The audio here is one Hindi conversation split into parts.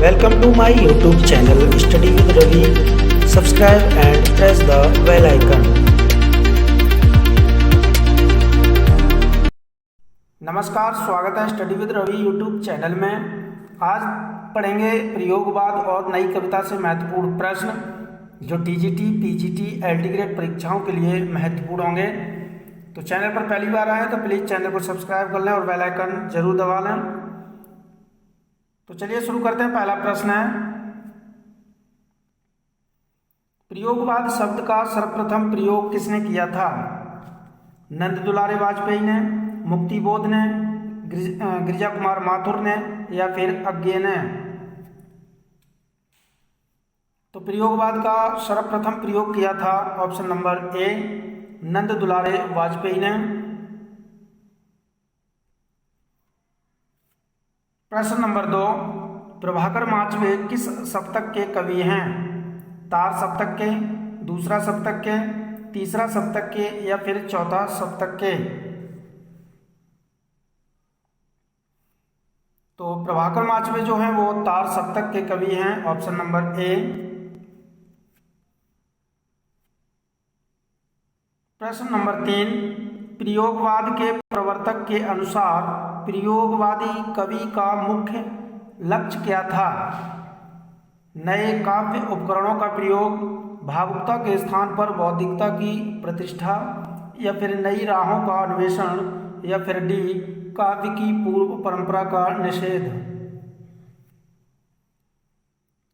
Welcome to my YouTube channel Study with Ravi. Subscribe and press the bell icon. नमस्कार, स्वागत है study with Ravi YouTube channel में। आज पढ़ेंगे प्रयोगवाद और नई कविता से महत्वपूर्ण प्रश्न जो टीजीटी, पीजीटी, एलटी ग्रेड परीक्षाओं के लिए महत्वपूर्ण होंगे। तो चैनल पर पहली बार आए तो प्लीज़ चैनल को सब्सक्राइब कर लें और बेल आइकन जरूर दबा लें। तो चलिए शुरू करते हैं। पहला प्रश्न है, प्रयोगवाद शब्द का सर्वप्रथम प्रयोग किसने किया था? नंद दुलारे वाजपेयी ने, मुक्ति बोध ने, गिरिजा कुमार माथुर ने या फिर अज्ञे ने? तो प्रयोगवाद का सर्वप्रथम प्रयोग किया था ऑप्शन नंबर ए, नंद दुलारे वाजपेयी ने। प्रश्न नंबर 2, प्रभाकर माचवे किस सप्तक के कवि हैं? तार सप्तक के, दूसरा सप्तक के, तीसरा सप्तक के या फिर चौथा सप्तक के? तो प्रभाकर माचवे जो हैं वो तार सप्तक के कवि हैं, ऑप्शन नंबर ए। प्रश्न नंबर 3, प्रयोगवाद के प्रवर्तक के अनुसार प्रयोगवादी कवि का मुख्य लक्ष्य क्या था? नए काव्य उपकरणों का प्रयोग, भावुकता के स्थान पर बौद्धिकता की प्रतिष्ठा या फिर नई राहों का अन्वेषण या फिर डी, काव्य की पूर्व परंपरा का निषेध?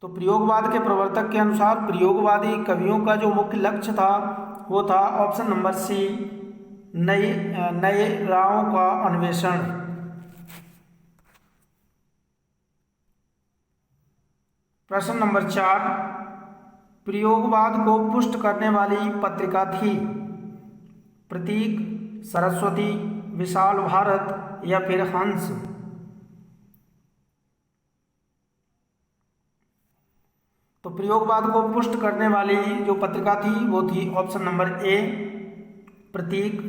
तो प्रयोगवाद के प्रवर्तक के अनुसार प्रयोगवादी कवियों का जो मुख्य लक्ष्य था वो था ऑप्शन नंबर सी, नए राहों का अन्वेषण। प्रश्न नंबर 4, प्रयोगवाद को पुष्ट करने वाली पत्रिका थी? प्रतीक, सरस्वती, विशाल भारत या फिर हंस? तो प्रयोगवाद को पुष्ट करने वाली जो पत्रिका थी वो थी ऑप्शन नंबर ए, प्रतीक।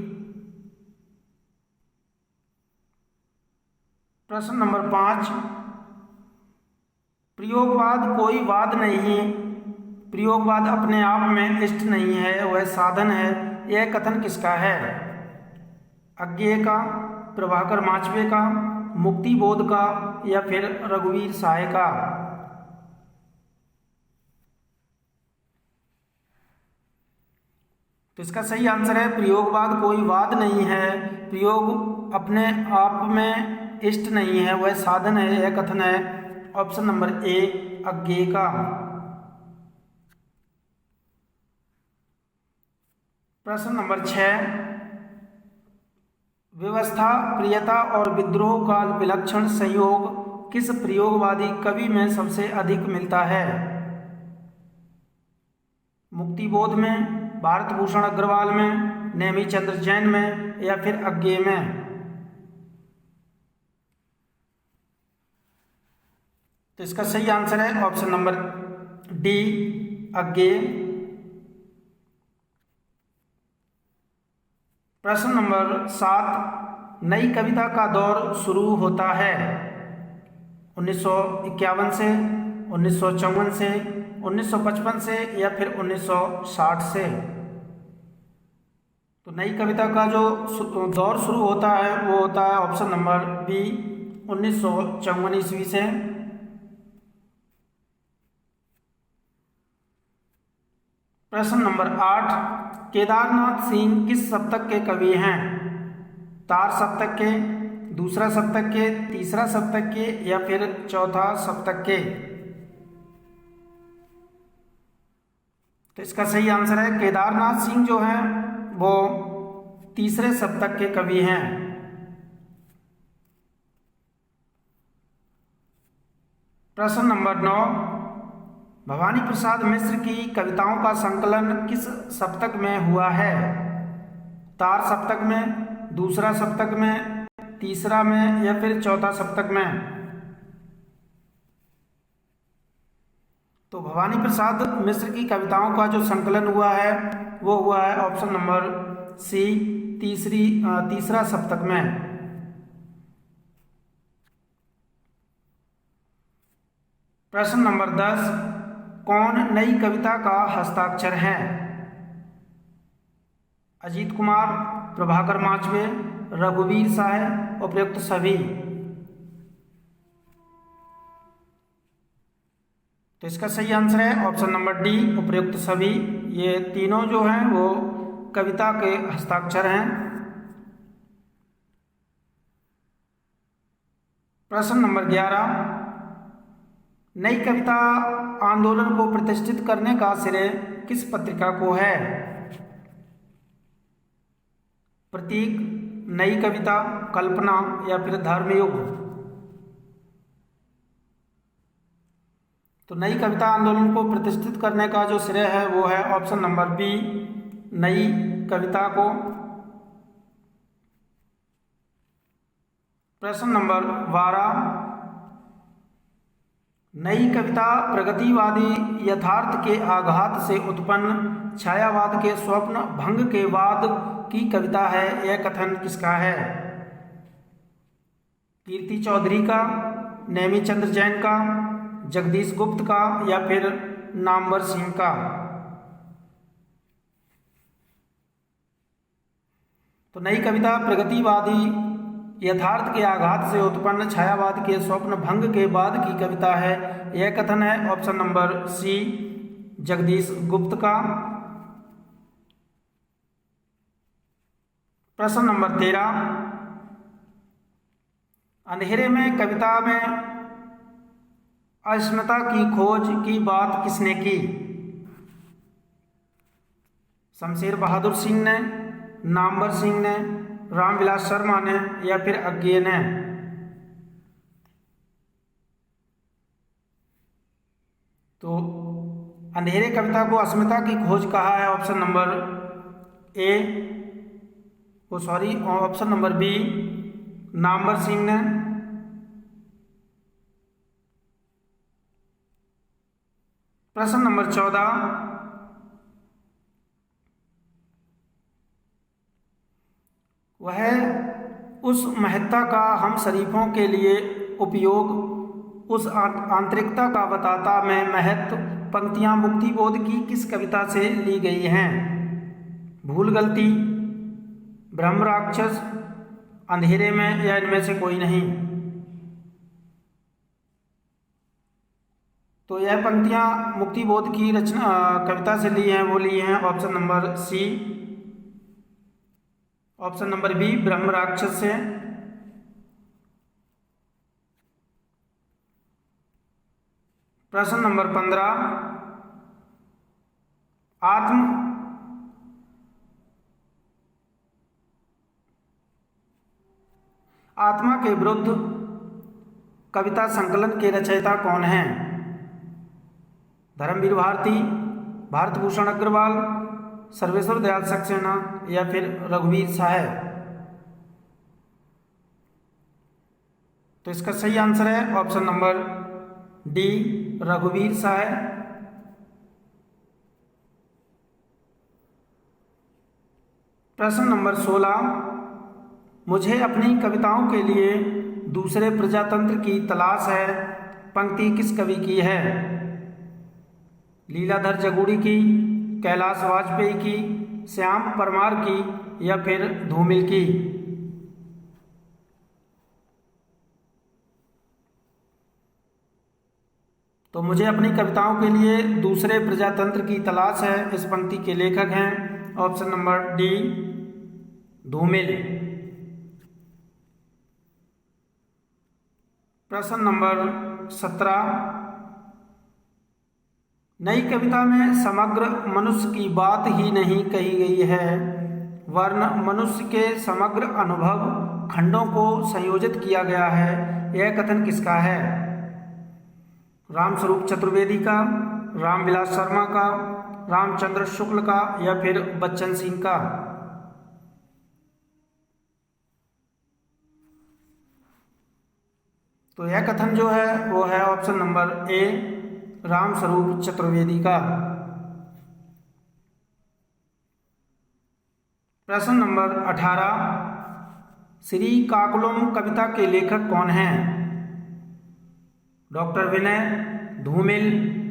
प्रश्न नंबर 5, प्रयोगवाद कोई वाद नहीं, प्रयोगवाद अपने आप में इष्ट नहीं है, वह साधन है, यह कथन किसका है? अज्ञे का, प्रभाकर माचवे का, मुक्ति बोध का या फिर रघुवीर साय का? तो इसका सही आंसर है प्रयोगवाद कोई वाद नहीं है, प्रयोग अपने आप में इष्ट नहीं है, वह साधन है, यह कथन है ऑप्शन नंबर ए, अज्ञे का। प्रश्न नंबर 6, व्यवस्था, प्रियता और विद्रोह का विलक्षण संयोग किस प्रयोगवादी कवि में सबसे अधिक मिलता है? मुक्ति बोध में, भारत भूषण अग्रवाल में, नेमी चंद्र जैन में या फिर अज्ञे में? तो इसका सही आंसर है ऑप्शन नंबर डी, अज्ञे। प्रश्न नंबर 7, नई कविता का दौर शुरू होता है 1951 से, 1954 से, 1955 से या फिर 1960 से? तो नई कविता का जो दौर शुरू होता है वो होता है ऑप्शन नंबर बी, 1954 ईस्वी से। प्रश्न नंबर 8, केदारनाथ सिंह किस सप्तक के कवि हैं? तार सप्तक के, दूसरा सप्तक के, तीसरा सप्तक के या फिर चौथा सप्तक के? तो इसका सही आंसर है केदारनाथ सिंह जो हैं वो तीसरे सप्तक के कवि हैं। प्रश्न नंबर 9, भवानी प्रसाद मिश्र की कविताओं का संकलन किस सप्तक में हुआ है? तार सप्तक में, दूसरा सप्तक में, तीसरा में या फिर चौथा सप्तक में? तो भवानी प्रसाद मिश्र की कविताओं का जो संकलन हुआ है वो हुआ है ऑप्शन नंबर सी, तीसरा सप्तक में। प्रश्न नंबर 10, कौन नई कविता का हस्ताक्षर है? अजीत कुमार, प्रभाकर माचवे, रघुवीर साय, उपयुक्त सभी। तो इसका सही आंसर है ऑप्शन नंबर डी, उपयुक्त सभी। ये तीनों जो हैं वो कविता के हस्ताक्षर हैं। प्रश्न नंबर 11, नई कविता आंदोलन को प्रतिष्ठित करने का श्रेय किस पत्रिका को है? प्रतीक, नई कविता, कल्पना या फिर धर्मयुग। तो नई कविता आंदोलन को प्रतिष्ठित करने का जो श्रेय है वो है ऑप्शन नंबर बी, नई कविता को। प्रश्न नंबर 12, नई कविता प्रगतिवादी यथार्थ के आघात से उत्पन्न छायावाद के स्वप्न भंग के बाद की कविता है। यह कथन किसका है? कीर्ति चौधरी का, नेमी चंद्र जैन का, जगदीश गुप्त का या फिर नामवर सिंह का? तो नई कविता प्रगतिवादी यथार्थ के आघात से उत्पन्न छायावाद के स्वप्न भंग के बाद की कविता है। यह कथन है ऑप्शन नंबर सी, जगदीश गुप्त का। प्रश्न नंबर 13, अंधेरे में कविता में अस्मिता की खोज की बात किसने की? शमशेर बहादुर सिंह ने, नामवर सिंह ने, रामविलास शर्मा ने या फिर अज्ञे ने? तो अंधेरे कविता को अस्मिता की खोज कहा है option number A, option number B, Namvar Singh ने। प्रश्न नंबर 14, वह उस महत्ता का हम शरीफों के लिए उपयोग उस आंतरिकता का बताता में महत्व पंक्तियां मुक्तिबोध की किस कविता से ली गई हैं? भूल गलती, ब्रह्म राक्षस, अंधेरे में या इनमें से कोई नहीं? तो यह पंक्तियां मुक्तिबोध की रचना कविता से ली हैं, वो ली हैं option number C, option number B, Brahm Rakshas से। प्रश्न नंबर 15, आत्मा के विरुद्ध कविता संकलन के रचयिता कौन हैं? धर्मवीर भारती, भारत भूषण अग्रवाल, सर्वेश्वर दयाल सक्सेना या फिर रघुवीर साय? तो इसका सही आंसर है ऑप्शन नंबर डी, रघुवीर साय। प्रश्न नंबर 16, मुझे अपनी कविताओं के लिए दूसरे प्रजातंत्र की तलाश है पंक्ति किस कवि की है? लीलाधर जगूड़ी की, कैलाश वाजपेयी की, श्याम परमार की या फिर धूमिल की? तो मुझे अपनी कविताओं के लिए दूसरे प्रजातंत्र की तलाश है, इस पंक्ति के लेखक हैं ऑप्शन नंबर डी, धूमिल। प्रश्न नंबर 17, नई कविता में समग्र मनुष्य की बात ही नहीं कही गई है वरन मनुष्य के समग्र अनुभव खंडों को संयोजित किया गया है। यह कथन किसका है? रामस्वरूप चतुर्वेदी का, रामविलास शर्मा का, रामचंद्र शुक्ल का या फिर बच्चन सिंह का? तो यह कथन जो है वो है ऑप्शन नंबर ए, रामस्वरूप चतुर्वेदी का। प्रश्न नंबर 18, श्री काकुलम कविता के लेखक कौन हैं? डॉक्टर विनय, धूमिल,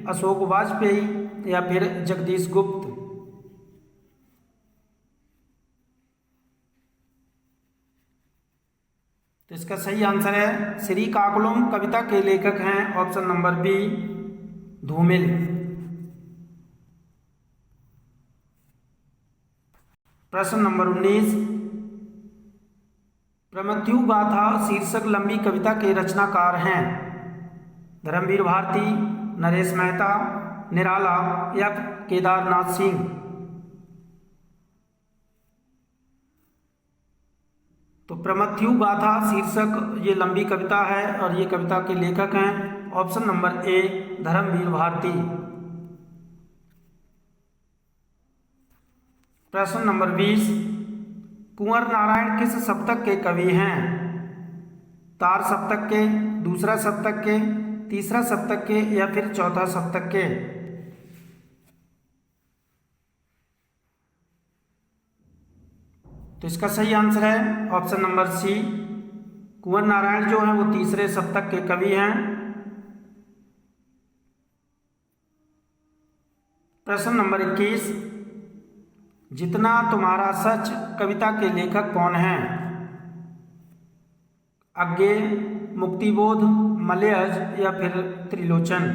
अशोक वाजपेयी या फिर जगदीश गुप्त। तो इसका सही आंसर है श्रीकाकुलम कविता के लेखक हैं ऑप्शन नंबर बी, धूमिल। प्रश्न नंबर 19, प्रमथ्यु गाथा शीर्षक लंबी कविता के रचनाकार हैं धर्मवीर भारती, नरेश मेहता, निराला या केदारनाथ सिंह। तो प्रमथ्यु गाथा शीर्षक ये लंबी कविता है और ये कविता के लेखक हैं option number A, Dharamvir Bharati. प्रश्न नंबर 20, कुंवर नारायण किस सप्तक के कवि हैं? तार सप्तक के, दूसरा सप्तक के, तीसरा सप्तक के या फिर चौथा सप्तक के? तो इसका सही आंसर है ऑप्शन नंबर सी, कुंवर नारायण जो है वो तीसरे सप्तक के कवि हैं। प्रश्न नंबर 21, जितना तुम्हारा सच कविता के लेखक कौन हैं? अज्ञे, मुक्तिबोध, मलयज या फिर त्रिलोचन?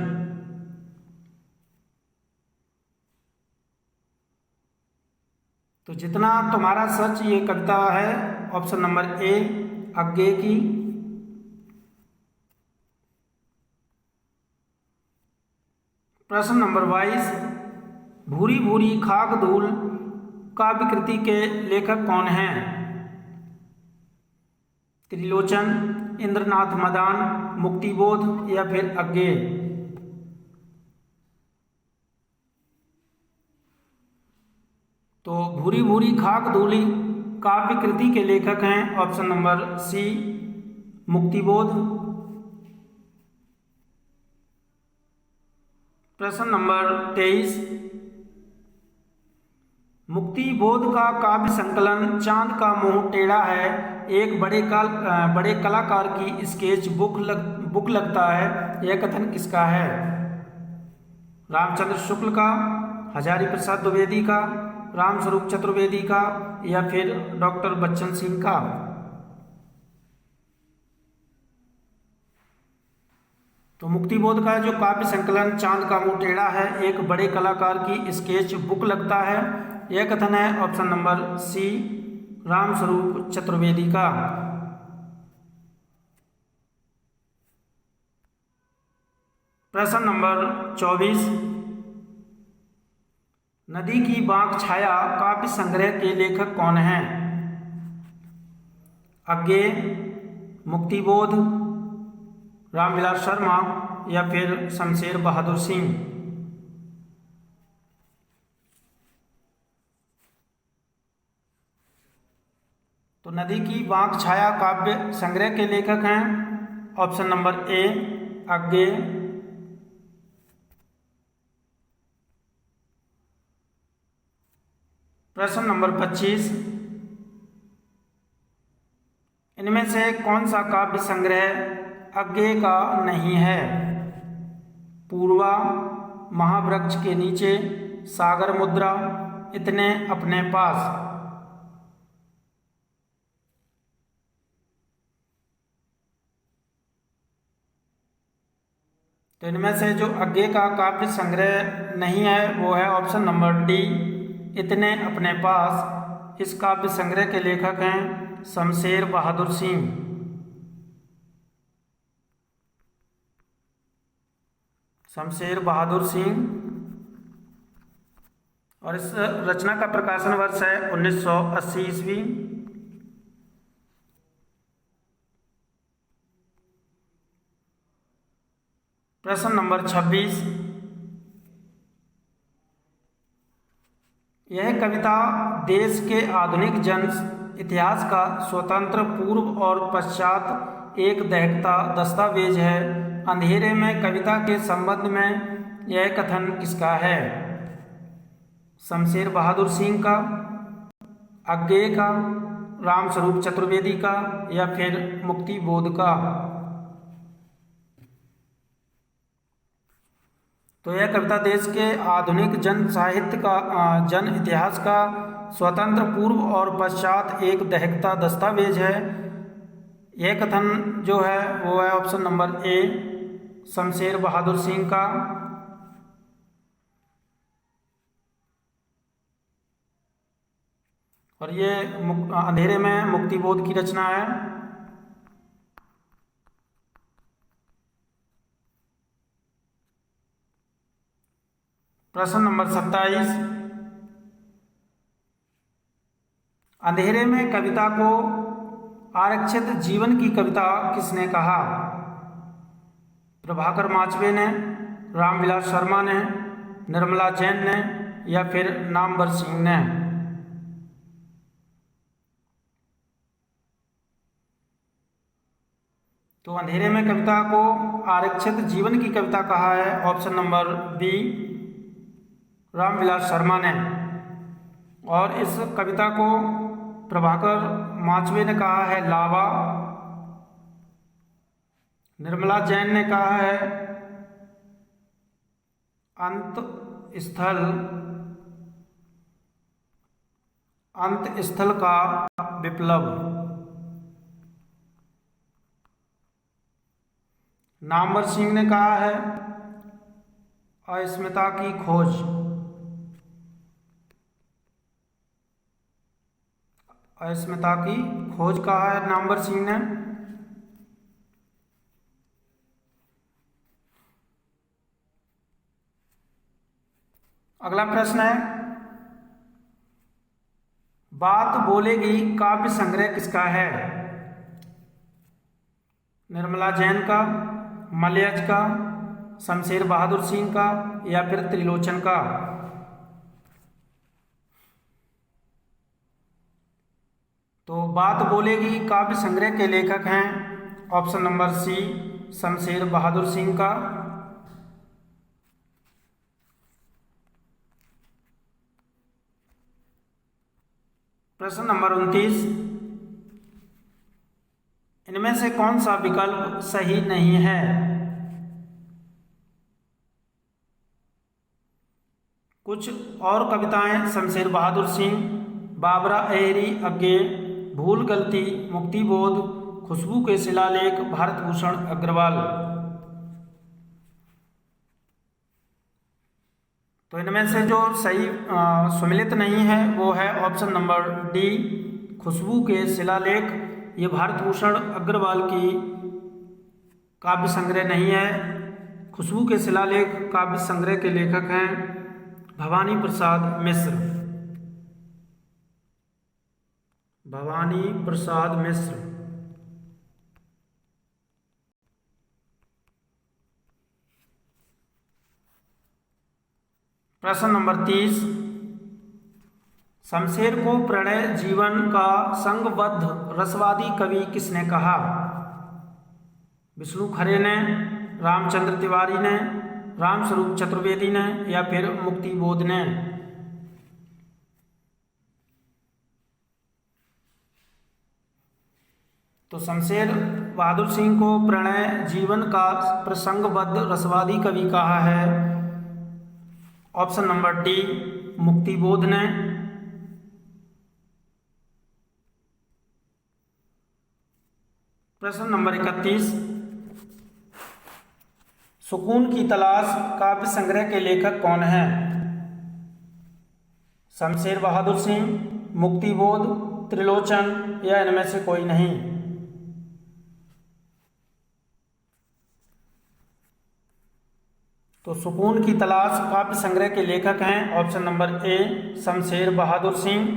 तो जितना तुम्हारा सच ये कविता है ऑप्शन नंबर ए, अज्ञे की। प्रश्न नंबर 22, भूरी भूरी खाक धूल काव्य कृति के लेखक कौन हैं? त्रिलोचन, इंद्रनाथ मदान, मुक्तिबोध या फिर अज्ञे? तो भूरी भूरी खाक धूली काव्य कृति के लेखक हैं ऑप्शन नंबर सी, मुक्तिबोध। प्रश्न नंबर 23, मुक्तिबोध का काव्य संकलन चांद का मुंह टेढ़ा है एक बड़े कलाकार की स्केच बुक लगता है, यह कथन किसका है? रामचंद्र शुक्ल का, हजारी प्रसाद द्विवेदी का, रामस्वरूप चतुर्वेदी का या फिर डॉक्टर बच्चन सिंह का? तो मुक्तिबोध का जो काव्य संकलन चांद का मुंह टेढ़ा है एक बड़े कलाकार की स्केच बुक लगता है, यह कथन है option number C, Ramswaroop Chaturvedi का। प्रश्न नंबर 24, नदी की बांक छाया काव्य संग्रह के लेखक कौन हैं? अज्ञे, मुक्तिबोध, रामविलास शर्मा या फिर शमशेर बहादुर सिंह? तो नदी की बांक छाया काव्य संग्रह के लेखक हैं ऑप्शन नंबर ए, अज्ञे। प्रश्न नंबर 25, इनमें से कौन सा काव्य संग्रह अज्ञे का नहीं है? पूर्वा, महावृक्ष के नीचे, सागर मुद्रा, इतने अपने पास? तो इनमें से जो अज्ञे का काव्य संग्रह नहीं है वो है ऑप्शन नंबर डी, इतने अपने पास। इस काव्य संग्रह के लेखक हैं शमशेर बहादुर सिंह। शमशेर बहादुर सिंह। और इस रचना का प्रकाशन वर्ष है 1980 ईस्वी। प्रश्न नंबर 26, यह कविता देश के आधुनिक जन इतिहास का स्वतंत्र पूर्व और पश्चात एक दहकता दस्तावेज है। अंधेरे में कविता के संबंध में यह कथन किसका है? शमशेर बहादुर सिंह का, अज्ञे का, रामस्वरूप चतुर्वेदी का या फिर मुक्तिबोध का? तो यह कविता देश के आधुनिक जन साहित्य का जन इतिहास का स्वतंत्र पूर्व और पश्चात एक दहकता दस्तावेज है। यह कथन जो है वो है ऑप्शन नंबर ए, शमशेर बहादुर सिंह का। और ये अंधेरे में मुक्तिबोध की रचना है। प्रश्न नंबर 27, अंधेरे में कविता को आरक्षित जीवन की कविता किसने कहा? प्रभाकर माचवे ने, रामविलास शर्मा ने, निर्मला जैन ने या फिर नामवर सिंह ने? तो अंधेरे में कविता को आरक्षित जीवन की कविता कहा है option number B, Ramvilas Sharma ने। और इस कविता को प्रभाकर माचवे ने कहा है लावा, निर्मला जैन ने कहा है अंत स्थल का विप्लव। नामवर सिंह ने कहा है अस्मिता की खोज। अस्मिता की खोज कहा है नामवर सिंह ने। अगला प्रश्न है, बात बोलेगी काव्य संग्रह किसका है? निर्मला जैन का, मलयज का, शमशेर बहादुर सिंह का या फिर त्रिलोचन का? तो बात बोलेगी काव्य संग्रह के लेखक हैं ऑप्शन नंबर सी, शमशेर बहादुर सिंह का। प्रश्न नंबर 29, इनमें से कौन सा विकल्प सही नहीं है? कुछ और कविताएं शमशेर बहादुर सिंह, बाबरा अहेरी अज्ञे, भूल गलती, मुक्तिबोध, खुशबू के शिलालेख, भारत भूषण अग्रवाल। तो इनमें से जो सही सुमिलित नहीं है वो है ऑप्शन नंबर डी, खुशबू के शिलालेख। ये भारत भूषण अग्रवाल की काव्य संग्रह नहीं है। खुशबू के शिलालेख काव्य संग्रह के लेखक हैं भवानी प्रसाद मिश्र। भवानी प्रसाद मिश्र। प्रश्न नंबर 30, शमशेर को प्रणय जीवन का संगबद्ध रसवादी कवि किसने कहा? विष्णु खरे ने, रामचंद्र तिवारी ने, रामस्वरूप चतुर्वेदी ने या फिर मुक्तिबोध ने? तो शमशेर बहादुर सिंह को प्रणय जीवन का प्रसंगबद्ध रसवादी कवि कहा है ऑप्शन नंबर डी, मुक्तिबोध ने। प्रश्न नंबर 31, सुकून की तलाश काव्य संग्रह के लेखक कौन हैं? शमशेर बहादुर सिंह, मुक्तिबोध, त्रिलोचन या इनमें से कोई नहीं? तो सुकून की तलाश काव्य संग्रह के लेखक हैं ऑप्शन नंबर ए, शमशेर बहादुर सिंह।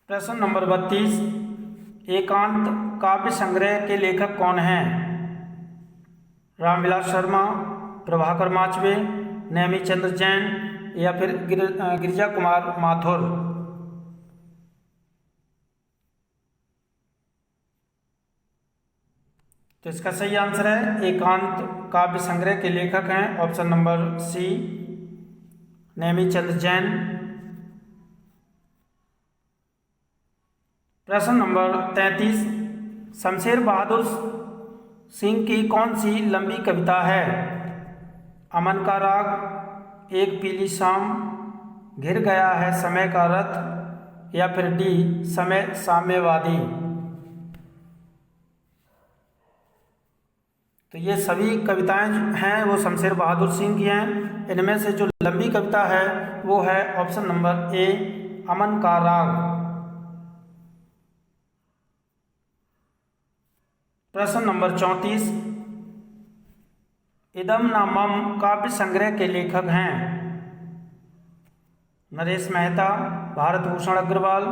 प्रश्न नंबर 32, एकांत काव्य संग्रह के लेखक कौन हैं? रामविलास शर्मा, प्रभाकर माचवे, नेमीचंद्र जैन या फिर गिरिजा कुमार माथुर? तो इसका सही आंसर है एकांत काव्य संग्रह के लेखक हैं ऑप्शन नंबर सी, नेमीचंद्र जैन। प्रश्न नंबर 33, शमशेर बहादुर सिंह की कौन सी लंबी कविता है? अमन का राग, एक पीली शाम, घिर गया है समय का रथ, या फिर डी समय साम्यवादी। तो ये सभी कविताएं हैं वो शमशेर बहादुर सिंह की हैं। इनमें से जो लंबी कविता है वो है ऑप्शन नंबर ए, अमन का राग। प्रश्न नंबर 34, इदम ना मम काव्य संग्रह के लेखक हैं? नरेश मेहता, भारत भूषण अग्रवाल,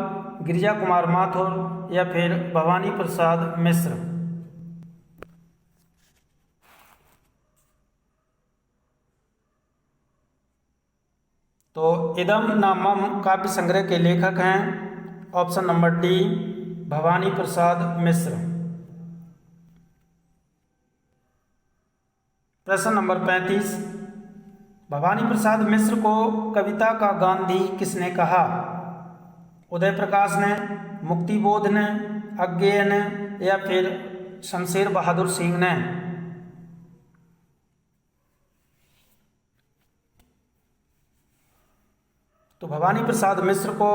गिरिजा कुमार माथुर, या फिर भवानी प्रसाद मिश्र। तो इदम ना मम काव्य संग्रह के लेखक हैं option number D, Bhavani Prasad Mishra. प्रश्न नंबर 35, भवानी प्रसाद मिश्र को कविता का गांधी किसने कहा? उदय प्रकाश ने, मुक्तिबोध ने, अज्ञेय ने, या फिर शमशेर बहादुर सिंह ने? तो भवानी प्रसाद मिश्र को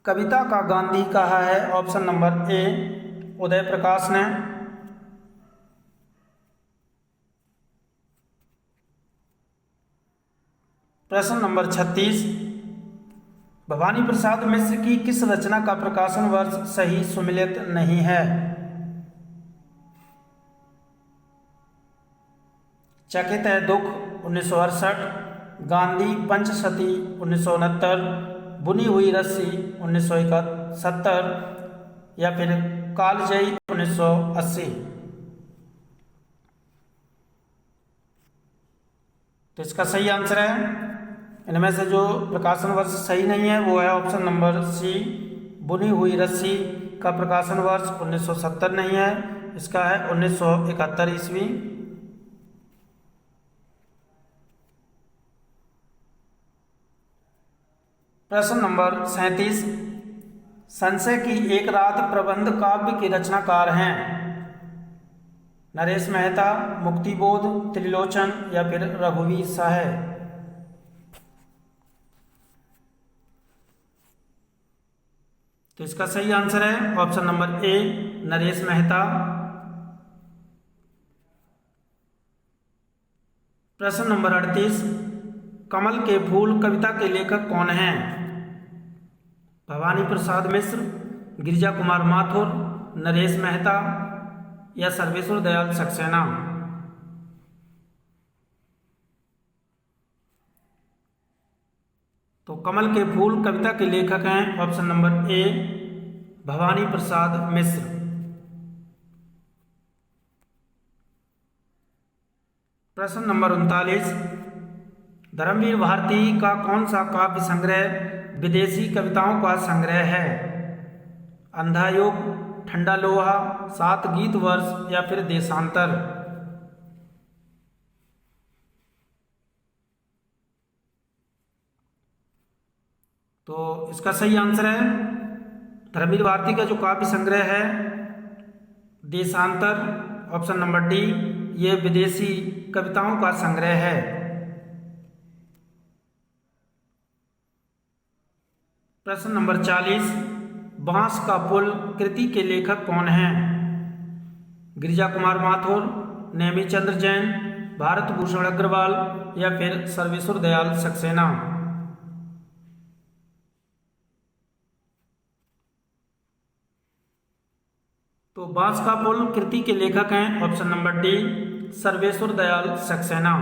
कविता का गांधी कहा है ऑप्शन नंबर ए, उदय प्रकाश ने। प्रश्न नंबर 36, भवानी प्रसाद मिश्र की किस रचना का प्रकाशन वर्ष सही सुमेलित नहीं है? चकित है दुख 1968, गांधी पंचशती 1969, बुनी हुई रस्सी 1971, या फिर कालजयी 1980? तो इसका सही आंसर है, इनमें से जो प्रकाशन वर्ष सही नहीं है वो है ऑप्शन नंबर सी, बुनी हुई रस्सी का प्रकाशन वर्ष 1970 नहीं है, इसका है 1971 ईस्वी। प्रश्न नंबर 37, संशय की एक रात प्रबंध काव्य के रचनाकार हैं? नरेश मेहता, मुक्तिबोध, त्रिलोचन, या फिर रघुवीर शाह? तो इसका सही आंसर है ऑप्शन नंबर ए, नरेश मेहता। प्रश्न नंबर 38, कमल के फूल कविता के लेखक कौन हैं? भवानी प्रसाद मिश्र, गिरिजा कुमार माथुर, नरेश मेहता, या सर्वेश्वर दयाल सक्सेना? तो कमल के फूल कविता के लेखक हैं ऑप्शन नंबर ए, भवानी प्रसाद मिश्र। प्रश्न नंबर 39, धर्मवीर भारती का कौन सा काव्य संग्रह विदेशी कविताओं का संग्रह है? अंधा युग, ठंडा लोहा, 7 गीत वर्ष, या फिर देशांतर? तो इसका सही आंसर है, धर्मवीर भारती का जो काव्य संग्रह है देशांतर, ऑप्शन नंबर डी, ये विदेशी कविताओं का संग्रह है। प्रश्न नंबर 40, बांस का पुल कृति के लेखक कौन हैं? गिरिजा कुमार माथुर, नेमी चंद्र जैन, भारत भूषण अग्रवाल, या फिर सर्वेश्वर दयाल सक्सेना? तो बांस का पुल कृति के लेखक हैं option number D, Sarveshwar Dayal Saxena.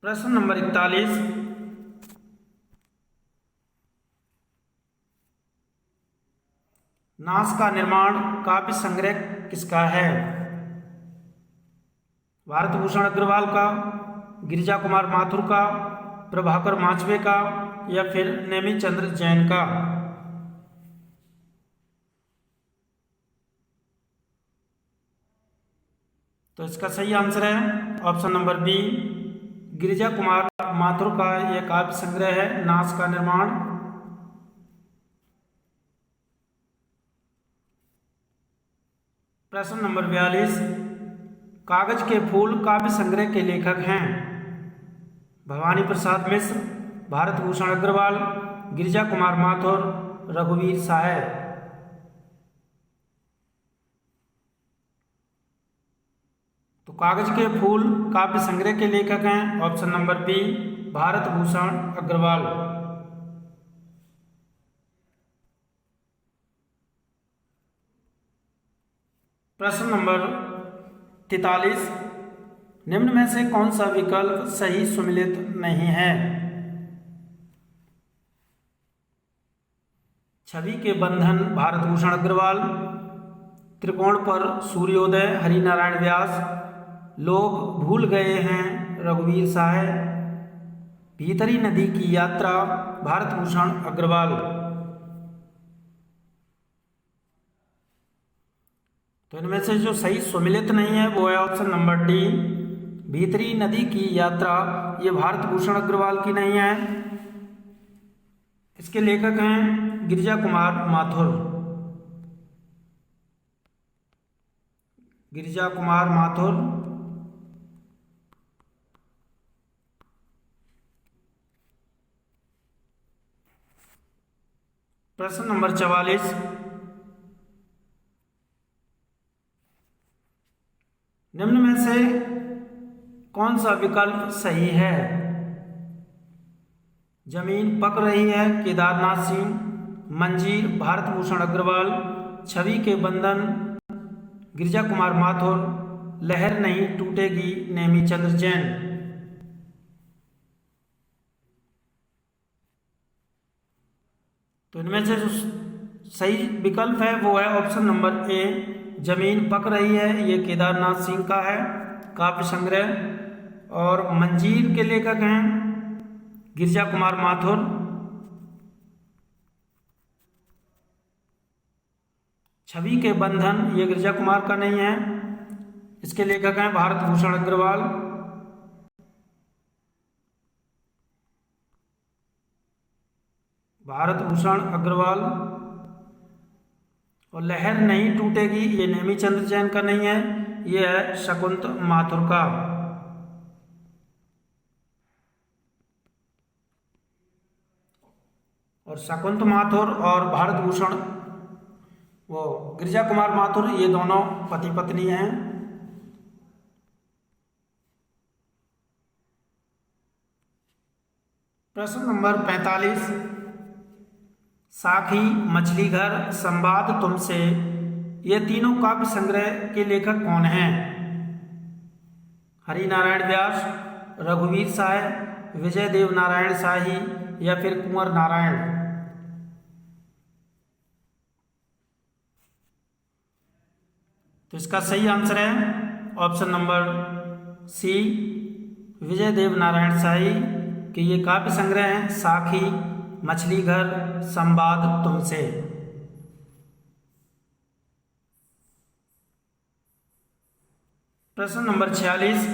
प्रश्न नंबर 41, नास का निर्माण काव्य संग्रह किसका है? भारत भूषण अग्रवाल का, गिरिजा कुमार माथुर का, प्रभाकर माचवे का, या फिर नेमी चंद्र जैन का? तो इसका सही आंसर है option number B, Girija Kumar Mathur का यह काव्य संग्रह है नास का निर्माण। प्रश्न नंबर 42, कागज के फूल काव्य संग्रह के लेखक हैं? भवानी प्रसाद मिश्र, भारत भूषण अग्रवाल, गिरिजा कुमार माथुर, रघुवीर साय। तो कागज के फूल काव्य संग्रह के लेखक हैं option number B, Bharat Bhushan Agrawal. प्रश्न नंबर 43, निम्न में से कौन सा विकल्प सही सुमेलित नहीं है? छवि के बंधन भारत भूषण अग्रवाल, त्रिकोण पर सूर्योदय हरिनारायण व्यास, लोग भूल गए हैं रघुवीर साय, भीतरी नदी की यात्रा भारत भूषण अग्रवाल। तो इनमें से जो सही सुमेलित नहीं है वो है ऑप्शन नंबर डी, भीतरी नदी की यात्रा। ये भारत भूषण अग्रवाल की नहीं है, इसके लेखक हैं गिरिजा कुमार माथुर। गिरिजा कुमार माथुर। प्रश्न नंबर 44, निम्न में से कौन सा विकल्प सही है? जमीन पक रही है केदारनाथ सिंह, मंजीर भारत भूषण अग्रवाल, छवि के बंधन गिरिजा कुमार माथुर, लहर नहीं टूटेगी नेमी चंद्र जैन। तो इनमें से जो सही विकल्प है वो है ऑप्शन नंबर ए, जमीन पक रही है। ये केदारनाथ सिंह का है काव्य संग्रह, और मंजीर के लेखक हैं गिरिजा कुमार माथुर। छवि के बंधन ये गिरिजा कुमार का नहीं है, इसके लेखक हैं भारत भूषण अग्रवाल। भारत भूषण अग्रवाल। और लहर नहीं टूटेगी ये नेमी चंद्र जैन का नहीं है, ये है शकुंत माथुर का। और शकुंत माथुर और भारत भूषण वो गिरिजा कुमार माथुर ये दोनों पति पत्नी हैं। प्रश्न नंबर 45, साखी, मछली घर, संवाद तुमसे, ये तीनों काव्य संग्रह के लेखक कौन हैं? हरिनारायण व्यास, रघुवीर साय, विजय देव नारायण शाही या फिर कुंवर नारायण। तो इसका सही आंसर है ऑप्शन नंबर सी, विजय देव नारायण शाही कि ये काव्य संग्रह हैं साखी, मछली घर, संवाद तुमसे। प्रश्न नंबर 46,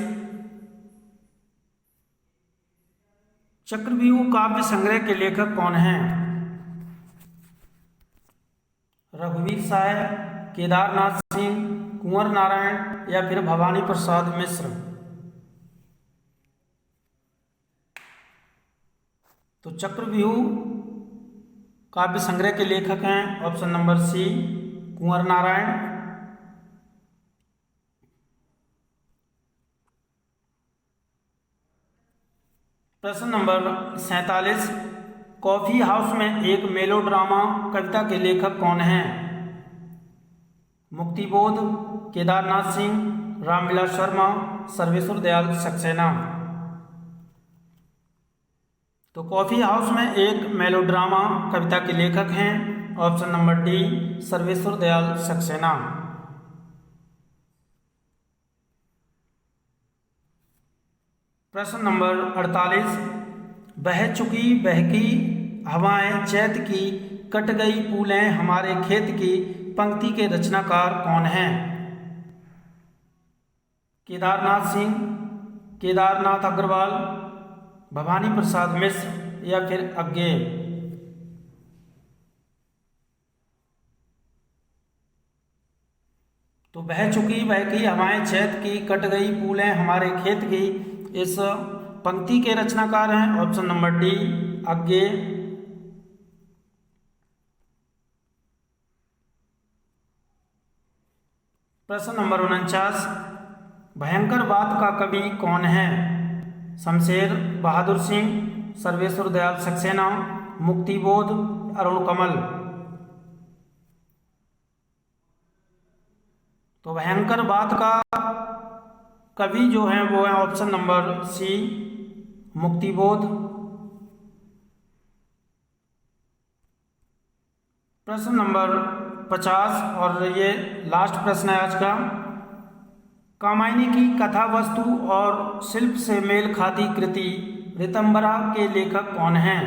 चक्रव्यूह काव्य संग्रह के लेखक कौन हैं? रघुवीर साय, केदारनाथ सिंह, कुंवर नारायण या फिर भवानी प्रसाद मिश्र। तो चक्रव्यूह काव्य संग्रह के लेखक हैं ऑप्शन नंबर सी, कुंवर नारायण। प्रश्न नंबर 47, कॉफी हाउस में एक मेलोड्रामा कविता के लेखक कौन हैं? मुक्तिबोध, केदारनाथ सिंह, रामविलास शर्मा, सर्वेश्वर दयाल सक्सेना। तो कॉफी हाउस में एक मेलोड्रामा कविता के लेखक हैं option number D, Sarveshwar Dayal Saxena. प्रश्न नंबर 48, बह चुकी बहकी हवाएं चैत की, कट गई फूलें हमारे खेत की, पंक्ति के रचनाकार कौन हैं? केदारनाथ सिंह, केदारनाथ अग्रवाल, भवानी प्रसाद मिश्र या फिर अज्ञे। तो बह चुकी बह की हवाएं चैत की, कट गई फूलें हमारे खेत की, इस पंक्ति के रचनाकार हैं ऑप्शन नंबर डी अज्ञे। प्रश्न नंबर 49, भयंकरवाद का कवि कौन है? शमशेर बहादुर सिंह, सर्वेश्वर दयाल सक्सेना, मुक्तिबोध, अरुण कमल। तो भयंकरवाद का कवि जो है वो है ऑप्शन नंबर सी मुक्तिबोध। प्रश्न नंबर 50 और ये लास्ट प्रश्न है आज का। कामायनी की कथा वस्तु और शिल्प से मेल खाती कृति ऋतंबरा के लेखक कौन हैं?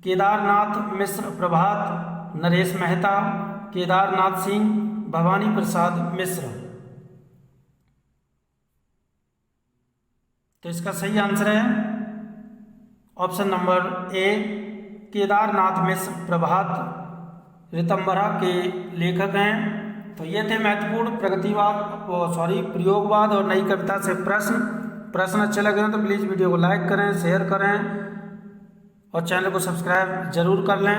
केदारनाथ मिश्र प्रभात, नरेश मेहता, केदारनाथ सिंह, भवानी प्रसाद मिश्र। तो इसका सही आंसर है ऑप्शन नंबर ए केदारनाथ मिश्र प्रभात ऋतंबरा के लेखक हैं। तो ये थे महत्वपूर्ण प्रयोगवाद और नई कविता से प्रश्न अच्छे लगे तो प्लीज़ वीडियो को लाइक करें, शेयर करें और चैनल को सब्सक्राइब जरूर कर लें।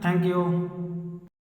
Thank you.